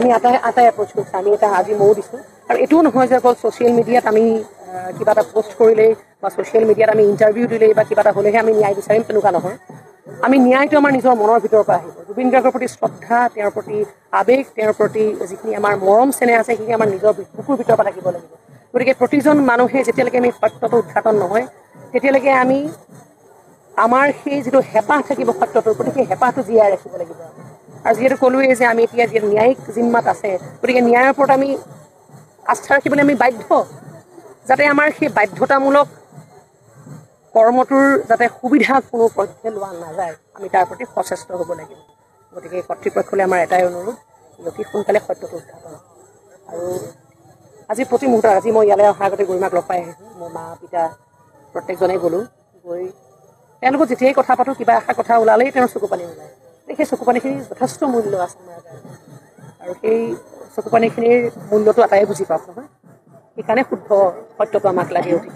আমি আটাই এপ্ৰ'চ কৰিছোঁ আমি এটা আজি ময়ো দিছোঁ আৰু এইটোও নহয় যে অকল ছ'চিয়েল মিডিয়াত আমি কিবা এটা পোষ্ট কৰিলেই বা ছ'চিয়েল মিডিয়াত আমি ইণ্টাৰভিউ দিলেই বা কিবা এটা হ'লেহে আমি ন্যায় বিচাৰিম তেনেকুৱা নহয় আমি ন্যায়টো আমাৰ নিজৰ মনৰ ভিতৰৰ পৰা আহিব জুবিন গাৰ্গৰ প্ৰতি শ্ৰদ্ধা তেওঁৰ প্ৰতি আৱেগ তেওঁৰ প্ৰতি যিখিনি আমাৰ মৰম চেনেহ আছে সেইখিনি আমাৰ নিজৰ বুকুৰ ভিতৰৰ পৰা থাকিব লাগিব গতিকে প্ৰতিজন মানুহে যেতিয়ালৈকে আমি সত্যটো উদঘাটন নহয় তেতিয়ালৈকে আমি আমাৰ সেই যিটো হেঁপাহ থাকিব সত্যটোৰ প্ৰতি সেই হেঁপাহটো জীয়াই ৰাখিব লাগিব আৰু যিহেতু ক'লোৱেই যে আমি এতিয়া যি ন্যায়িক জিম্মাত আছে গতিকে ন্যায়ৰ ওপৰত আমি আস্থা ৰাখিবলৈ আমি বাধ্য যাতে আমাৰ সেই বাধ্যতামূলক কৰ্মটোৰ যাতে সুবিধা কোনো পক্ষে লোৱা নাযায় আমি তাৰ প্ৰতি সচেষ্ট হ'ব লাগিব গতিকে কৰ্তৃপক্ষলৈ আমাৰ এটাই অনুৰোধ অতি সোনকালে সত্যটো উদঘাটন আৰু আজি প্ৰতি মুহূৰ্তত আজি মই ইয়ালৈ অহাৰ আগতে গৰিমাক লগ পাই আহিছোঁ মোৰ মা পিতা প্ৰত্যেকজনেই গ'লোঁ গৈ তেওঁলোকক যেতিয়াই কথা পাতোঁ কিবা এষাৰ কথা ওলালেই তেওঁৰ চকু পানী ওলায় সেই চকু পানীখিনিৰ যথেষ্ট মূল্য আছে আমাৰ কাৰণে আৰু সেই চকু পানীখিনিৰ মূল্যটো আটাই বুজি পাওক নহয় সেইকাৰণে শুদ্ধ সত্যটো আমাক লাগে অতি